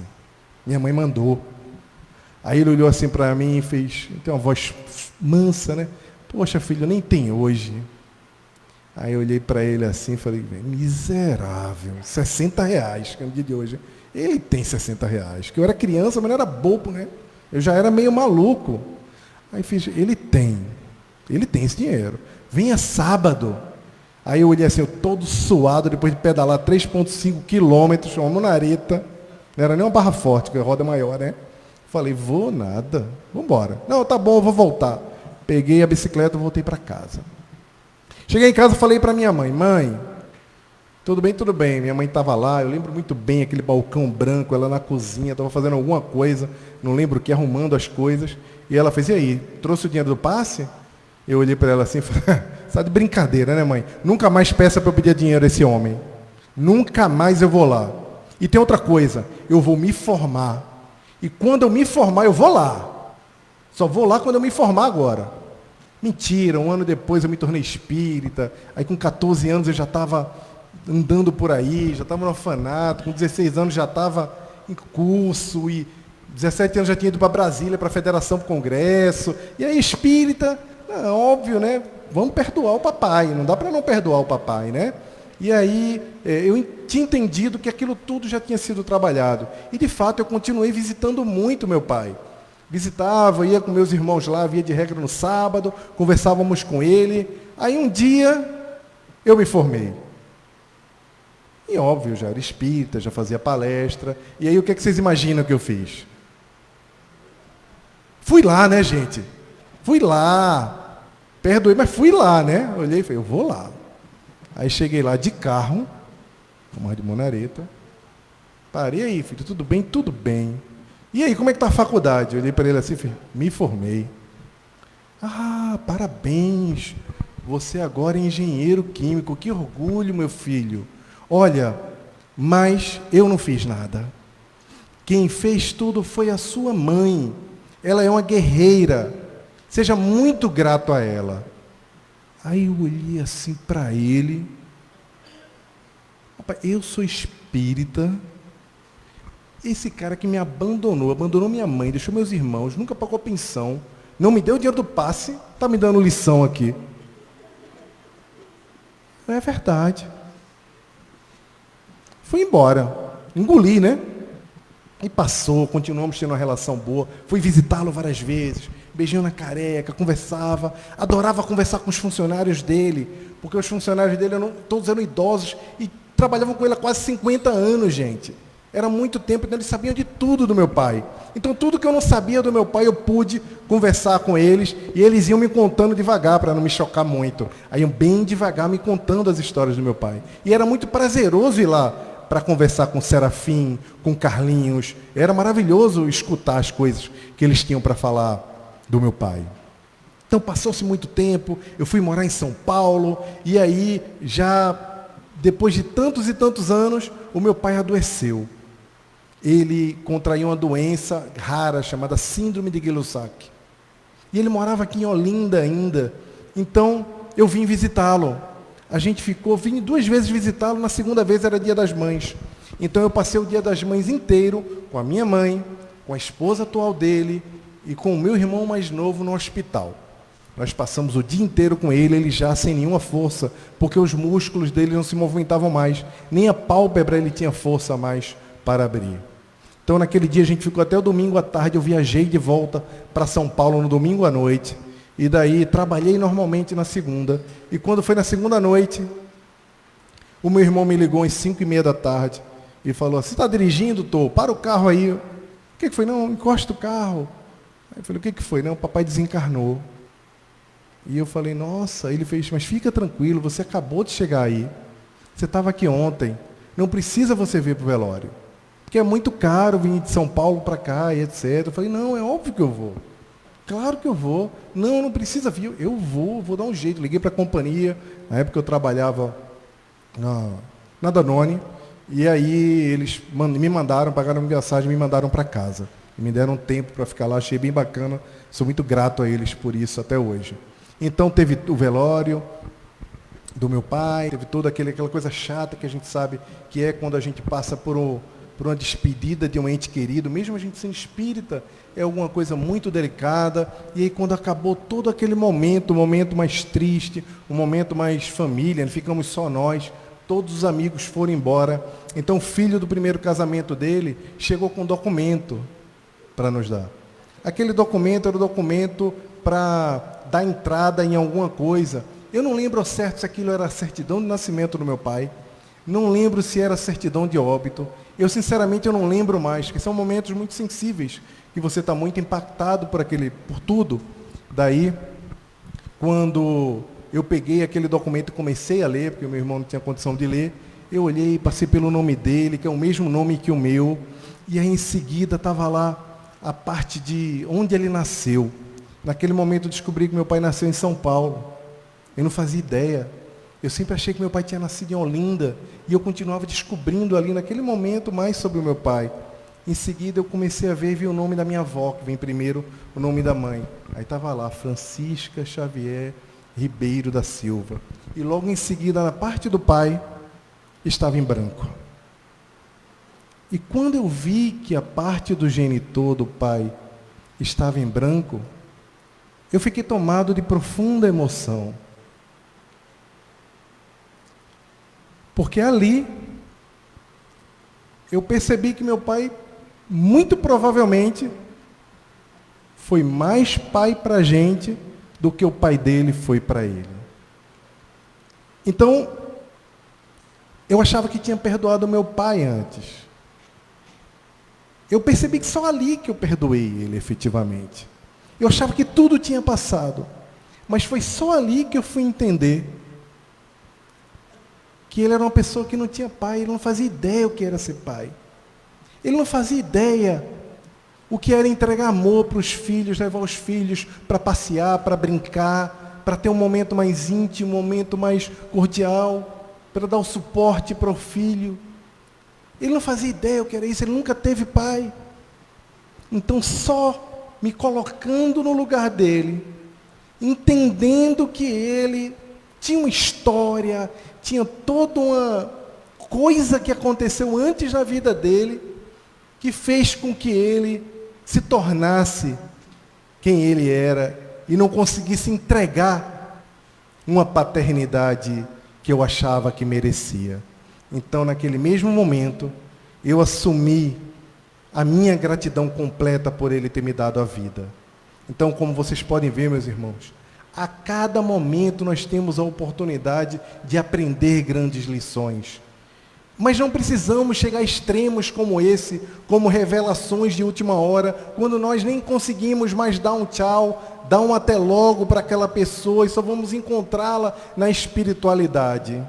Minha mãe mandou. Aí ele olhou assim para mim e fez, tem uma voz mansa, né? Poxa, filho, nem tem hoje. Aí eu olhei para ele assim e falei, miserável, R$60, que é o dia de hoje. Ele tem R$60, que eu era criança, mas não era bobo, né? Eu já era meio maluco. Aí fiz, ele tem esse dinheiro. Venha sábado. Aí eu olhei assim, eu todo suado, depois de pedalar 3,5 quilômetros, uma monareta. Não era nem uma barra forte, que a roda é maior, né? Falei, vou nada, vamos embora. Não, tá bom, eu vou voltar. Peguei a bicicleta e voltei para casa. Cheguei em casa e falei para minha mãe, tudo bem. Minha mãe estava lá, eu lembro muito bem aquele balcão branco, ela na cozinha, estava fazendo alguma coisa, não lembro o que, arrumando as coisas. E ela fez, e aí, trouxe o dinheiro do passe? Eu olhei para ela assim e falei, sabe de brincadeira, né, mãe? Nunca mais peça para eu pedir dinheiro a esse homem. Nunca mais eu vou lá. E tem outra coisa, eu vou me formar. E quando eu me formar, eu vou lá. Só vou lá quando eu me formar agora. Mentira, um ano depois eu me tornei espírita. Aí com 14 anos eu já estava andando por aí, já estava no orfanato. Com 16 anos já estava em curso. E 17 anos já tinha ido para Brasília, para a Federação, para o Congresso. E aí espírita, óbvio, né? Vamos perdoar o papai. Não dá para não perdoar o papai, né? E aí eu tinha entendido que aquilo tudo já tinha sido trabalhado. E de fato eu continuei visitando muito meu pai. Visitava, ia com meus irmãos lá, via de regra no sábado, conversávamos com ele. Aí um dia eu me formei. E óbvio, eu já era espírita, já fazia palestra. E aí o que é que vocês imaginam que eu fiz? Fui lá, né, gente? Fui lá. Perdoei, mas fui lá, né? Olhei e falei, eu vou lá. Aí cheguei lá de carro, de Monareta. Parei aí, filho, tudo bem? Tudo bem. E aí, como é que tá a faculdade? Eu olhei para ele assim, filho, me formei. Ah, parabéns. Você agora é engenheiro químico. Que orgulho, meu filho. Olha, mas eu não fiz nada. Quem fez tudo foi a sua mãe. Ela é uma guerreira. Seja muito grato a ela. Aí eu olhei assim para ele. Eu sou espírita. Esse cara que me abandonou minha mãe, deixou meus irmãos, nunca pagou pensão, não me deu o dinheiro do passe, está me dando lição aqui. Não é verdade. Fui embora, engoli, né? E passou, continuamos tendo uma relação boa. Fui visitá-lo várias vezes, beijinho na careca, conversava, adorava conversar com os funcionários dele, porque os funcionários dele todos eram idosos e trabalhavam com ele há quase 50 anos, gente. Era muito tempo, então eles sabiam de tudo do meu pai. Então tudo que eu não sabia do meu pai, eu pude conversar com eles, e eles iam me contando devagar, para não me chocar muito. Aí iam bem devagar me contando as histórias do meu pai. E era muito prazeroso ir lá para conversar com o Serafim, com o Carlinhos. Era maravilhoso escutar as coisas que eles tinham para falar do meu pai. Então passou-se muito tempo, eu fui morar em São Paulo, e aí já, depois de tantos e tantos anos, o meu pai adoeceu. Ele contraiu uma doença rara chamada síndrome de Gay-Lussac. E ele morava aqui em Olinda ainda. Então, eu vim visitá-lo. Vim 2 vezes visitá-lo, na segunda vez era Dia das Mães. Então, eu passei o Dia das Mães inteiro com a minha mãe, com a esposa atual dele e com o meu irmão mais novo no hospital. Nós passamos o dia inteiro com ele já sem nenhuma força, porque os músculos dele não se movimentavam mais. Nem a pálpebra ele tinha força mais para abrir. Então, naquele dia, a gente ficou até o domingo à tarde. Eu viajei de volta para São Paulo no domingo à noite. E daí, trabalhei normalmente na segunda. E quando foi na segunda noite, o meu irmão me ligou às 5h30 da tarde e falou assim, você está dirigindo, Tô? Para o carro aí. O que foi? Não, encosta o carro. Aí eu falei, o que foi? Não, o papai desencarnou. E eu falei, nossa. Ele fez, mas fica tranquilo, você acabou de chegar aí. Você estava aqui ontem. Não precisa você vir para o velório. Porque é muito caro vir de São Paulo para cá e etc. Eu falei, não, é óbvio que eu vou. Claro que eu vou. Não precisa vir. Eu vou dar um jeito. Liguei para a companhia. Na época eu trabalhava na Danone. E aí eles me mandaram, pagaram minha passagem, me mandaram para casa. E me deram tempo para ficar lá. Achei bem bacana. Sou muito grato a eles por isso até hoje. Então teve o velório do meu pai, teve toda aquela coisa chata que a gente sabe que é quando a gente passa por uma despedida de um ente querido, mesmo a gente sendo espírita, é alguma coisa muito delicada. E aí quando acabou todo aquele momento, o momento mais triste, o momento mais família, ficamos só nós, todos os amigos foram embora. Então o filho do primeiro casamento dele chegou com um documento para nos dar. Aquele documento era o documento para dar entrada em alguma coisa. Eu não lembro ao certo se aquilo era a certidão de nascimento do meu pai. Não lembro se era certidão de óbito. Sinceramente, eu não lembro mais, porque são momentos muito sensíveis, que você está muito impactado por tudo. Daí, quando eu peguei aquele documento e comecei a ler, porque o meu irmão não tinha condição de ler, eu olhei, passei pelo nome dele, que é o mesmo nome que o meu, e aí em seguida estava lá a parte de onde ele nasceu. Naquele momento eu descobri que meu pai nasceu em São Paulo. Eu não fazia ideia. Eu sempre achei que meu pai tinha nascido em Olinda. E eu continuava descobrindo ali naquele momento mais sobre o meu pai. Em seguida eu comecei a ver e vi o nome da minha avó, que vem primeiro o nome da mãe. Aí estava lá, Francisca Xavier Ribeiro da Silva. E logo em seguida, na parte do pai, estava em branco. E quando eu vi que a parte do genitor do pai estava em branco, eu fiquei tomado de profunda emoção. Porque ali eu percebi que meu pai, muito provavelmente, foi mais pai para a gente do que o pai dele foi para ele. Então, Eu achava que tinha perdoado meu pai antes. Eu percebi que só ali que eu perdoei ele efetivamente. Eu achava que tudo tinha passado. Mas foi só ali que eu fui entender que ele era uma pessoa que não tinha pai, ele não fazia ideia o que era ser pai. Ele não fazia ideia o que era entregar amor para os filhos, levar os filhos para passear, para brincar, para ter um momento mais íntimo, um momento mais cordial, para dar o suporte para o filho. Ele não fazia ideia o que era isso, ele nunca teve pai. Então, só me colocando no lugar dele, entendendo que ele tinha uma história, tinha toda uma coisa que aconteceu antes na vida dele, que fez com que ele se tornasse quem ele era e não conseguisse entregar uma paternidade que eu achava que merecia. Então, naquele mesmo momento, eu assumi a minha gratidão completa por ele ter me dado a vida. Então, como vocês podem ver, meus irmãos, a cada momento nós temos a oportunidade de aprender grandes lições. Mas não precisamos chegar a extremos como esse, como revelações de última hora, quando nós nem conseguimos mais dar um tchau, dar um até logo para aquela pessoa e só vamos encontrá-la na espiritualidade.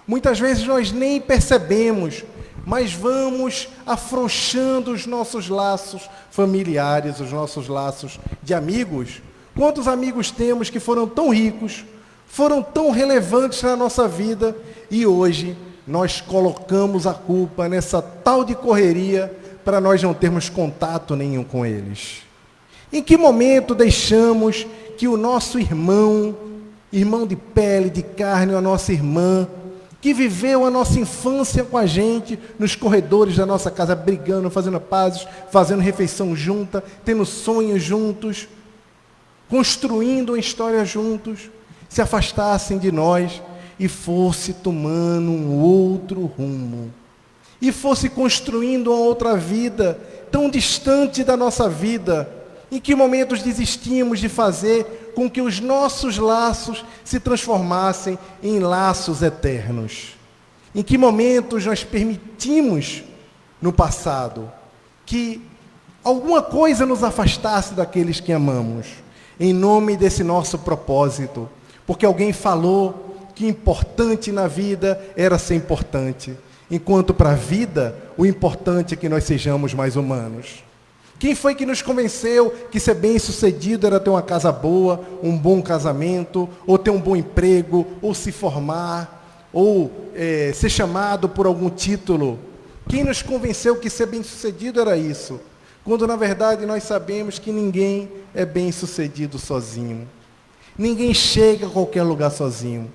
Muitas vezes nós nem percebemos, mas vamos afrouxando os nossos laços familiares, os nossos laços de amigos. Quantos amigos temos que foram tão ricos, foram tão relevantes na nossa vida e hoje nós colocamos a culpa nessa tal de correria para nós não termos contato nenhum com eles? Em que momento deixamos que o nosso irmão de pele, de carne, a nossa irmã, que viveu a nossa infância com a gente, nos corredores da nossa casa, brigando, fazendo pazes, fazendo refeição junta, tendo sonhos juntos, construindo uma história juntos, se afastassem de nós e fosse tomando um outro rumo, e fosse construindo uma outra vida, tão distante da nossa vida. Em que momentos desistimos de fazer com que os nossos laços se transformassem em laços eternos? Em que momentos nós permitimos, no passado, que alguma coisa nos afastasse daqueles que amamos, em nome desse nosso propósito? Porque alguém falou que importante na vida era ser importante, enquanto para a vida o importante é que nós sejamos mais humanos. Quem foi que nos convenceu que ser bem-sucedido era ter uma casa boa, um bom casamento, ou ter um bom emprego, ou se formar, ou ser chamado por algum título? Quem nos convenceu que ser bem-sucedido era isso? Quando, na verdade, nós sabemos que ninguém é bem-sucedido sozinho. Ninguém chega a qualquer lugar sozinho.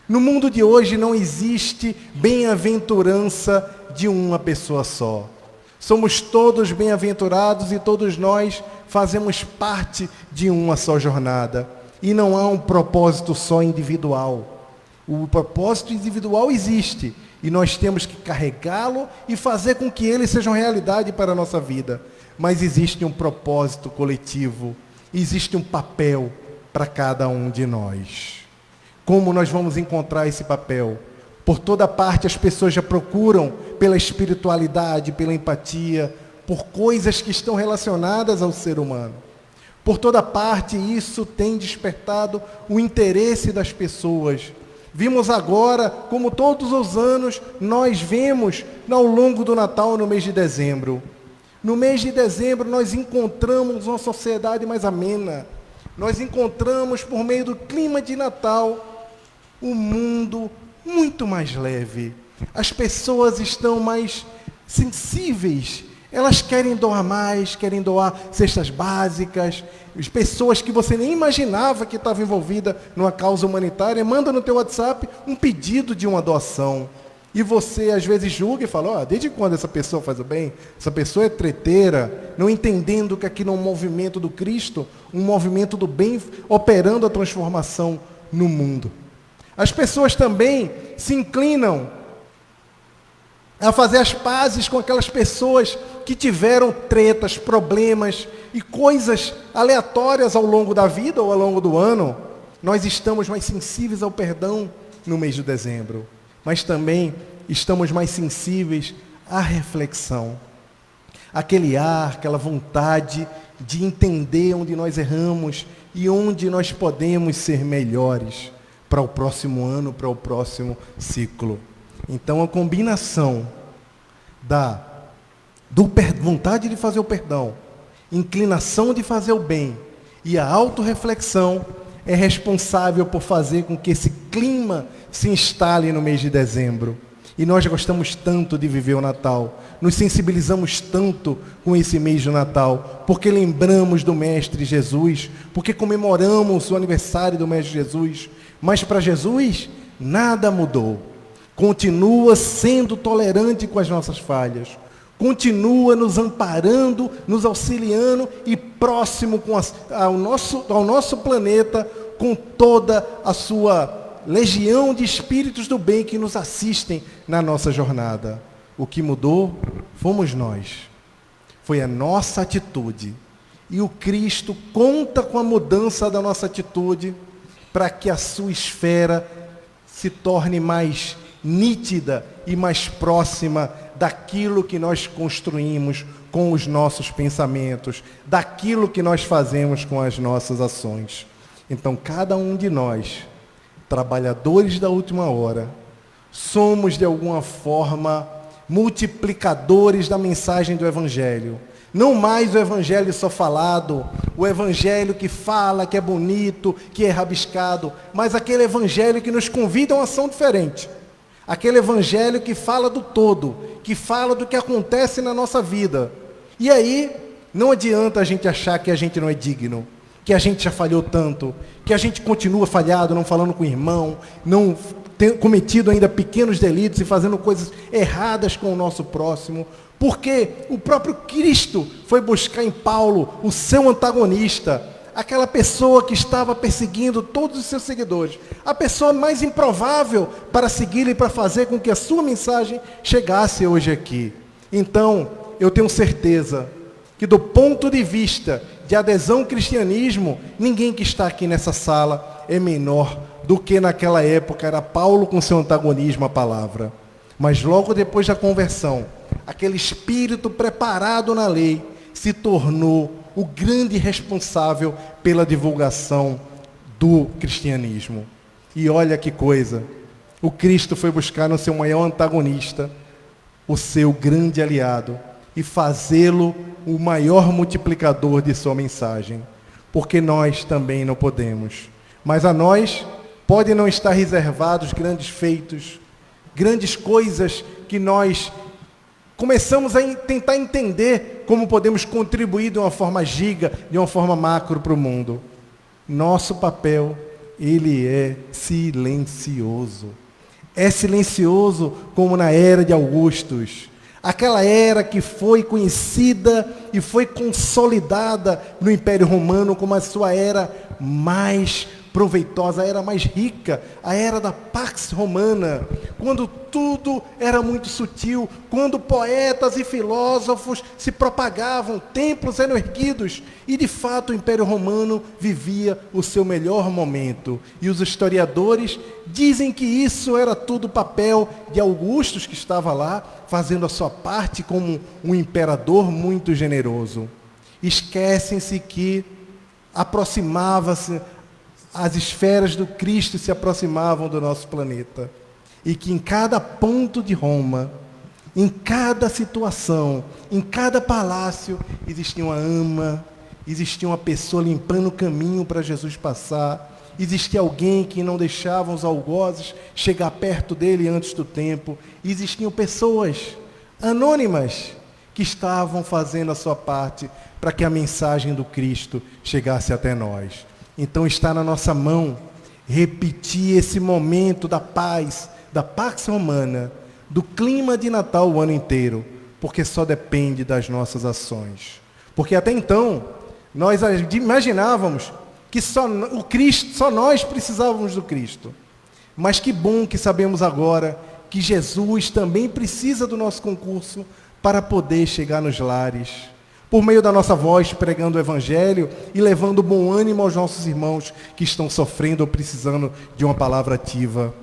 No mundo de hoje não existe bem-aventurança de uma pessoa só. Somos todos bem-aventurados e todos nós fazemos parte de uma só jornada. E não há um propósito só individual. O propósito individual existe e nós temos que carregá-lo e fazer com que ele seja uma realidade para a nossa vida. Mas existe um propósito coletivo, existe um papel para cada um de nós. Como nós vamos encontrar esse papel? Por toda parte as pessoas já procuram pela espiritualidade, pela empatia, por coisas que estão relacionadas ao ser humano. Por toda parte isso tem despertado o interesse das pessoas. Vimos agora, como todos os anos, nós vemos ao longo do Natal, no mês de dezembro. No mês de dezembro nós encontramos uma sociedade mais amena. Nós encontramos, por meio do clima de Natal, um mundo muito mais leve. As pessoas estão mais sensíveis. Elas querem doar mais, querem doar cestas básicas. As pessoas que você nem imaginava que estavam envolvidas numa causa humanitária, manda no teu WhatsApp um pedido de uma doação. E você, às vezes, julga e fala, desde quando essa pessoa faz o bem? Essa pessoa é treteira, não entendendo que aquilo é um movimento do Cristo, um movimento do bem, operando a transformação no mundo. As pessoas também se inclinam a fazer as pazes com aquelas pessoas que tiveram tretas, problemas e coisas aleatórias ao longo da vida ou ao longo do ano. Nós estamos mais sensíveis ao perdão no mês de dezembro. Mas também estamos mais sensíveis à reflexão. Aquele ar, aquela vontade de entender onde nós erramos e onde nós podemos ser melhores para o próximo ano, para o próximo ciclo. Então, a combinação da vontade de fazer o perdão, inclinação de fazer o bem e a autorreflexão é responsável por fazer com que esse clima se instale no mês de dezembro. E nós gostamos tanto de viver o Natal, nos sensibilizamos tanto com esse mês do Natal, porque lembramos do Mestre Jesus, porque comemoramos o aniversário do Mestre Jesus, mas para Jesus nada mudou. Continua sendo tolerante com as nossas falhas, continua nos amparando, nos auxiliando e próximo ao nosso planeta, com toda a sua legião de espíritos do bem que nos assistem na nossa jornada. O que mudou fomos nós. Foi a nossa atitude. E o Cristo conta com a mudança da nossa atitude para que a sua esfera se torne mais nítida e mais próxima daquilo que nós construímos com os nossos pensamentos, daquilo que nós fazemos com as nossas ações. Então, cada um de nós, trabalhadores da última hora, somos de alguma forma multiplicadores da mensagem do Evangelho. Não mais o Evangelho só falado, o Evangelho que fala, que é bonito, que é rabiscado, mas aquele Evangelho que nos convida a uma ação diferente. Aquele Evangelho que fala do todo, que fala do que acontece na nossa vida. E aí, não adianta a gente achar que a gente não é digno, que a gente já falhou tanto, que a gente continua falhado, não falando com o irmão, não tendo cometido ainda pequenos delitos e fazendo coisas erradas com o nosso próximo, porque o próprio Cristo foi buscar em Paulo o seu antagonista, aquela pessoa que estava perseguindo todos os seus seguidores, a pessoa mais improvável para seguir e para fazer com que a sua mensagem chegasse hoje aqui. Então, eu tenho certeza que do ponto de vista de adesão ao cristianismo, ninguém que está aqui nessa sala é menor do que naquela época era Paulo com seu antagonismo à palavra. Mas logo depois da conversão, aquele espírito preparado na lei se tornou o grande responsável pela divulgação do cristianismo. E olha que coisa, o Cristo foi buscar no seu maior antagonista o seu grande aliado e fazê-lo o maior multiplicador de sua mensagem, porque nós também não podemos. Mas a nós podem não estar reservados grandes feitos, grandes coisas que nós começamos a tentar entender como podemos contribuir de uma forma giga, de uma forma macro para o mundo. Nosso papel, ele é silencioso. É silencioso como na era de Augustus. Aquela era que foi conhecida e foi consolidada no Império Romano como a sua era mais proveitosa, a era mais rica, a era da Pax Romana, quando tudo era muito sutil, quando poetas e filósofos se propagavam, templos eram erguidos, e de fato o Império Romano vivia o seu melhor momento. E os historiadores dizem que isso era tudo papel de Augustus, que estava lá, fazendo a sua parte como um imperador muito generoso. Esquecem-se que aproximava-se, as esferas do Cristo se aproximavam do nosso planeta. E que em cada ponto de Roma, em cada situação, em cada palácio, existia uma ama, existia uma pessoa limpando o caminho para Jesus passar, existia alguém que não deixava os algozes chegar perto dele antes do tempo, existiam pessoas anônimas que estavam fazendo a sua parte para que a mensagem do Cristo chegasse até nós. Então está na nossa mão repetir esse momento da paz, da Pax Romana, do clima de Natal o ano inteiro, porque só depende das nossas ações. Porque até então, nós imaginávamos que só nós precisávamos do Cristo. Mas que bom que sabemos agora que Jesus também precisa do nosso concurso para poder chegar nos lares, por meio da nossa voz, pregando o Evangelho e levando bom ânimo aos nossos irmãos que estão sofrendo ou precisando de uma palavra ativa.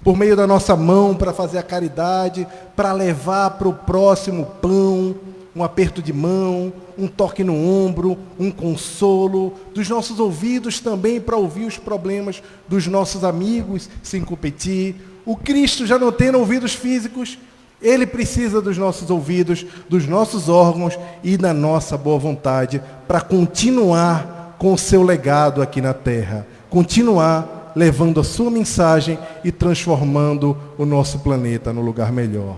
por meio da nossa mão para fazer a caridade, para levar para o próximo pão, um aperto de mão, um toque no ombro, um consolo, dos nossos ouvidos também para ouvir os problemas dos nossos amigos sem competir. O Cristo, já não tendo ouvidos físicos, Ele precisa dos nossos ouvidos, dos nossos órgãos e da nossa boa vontade para continuar com o seu legado aqui na Terra, continuar levando a sua mensagem e transformando o nosso planeta no lugar melhor.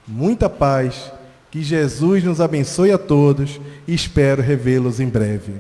Muita paz. Que Jesus nos abençoe a todos e espero revê-los em breve.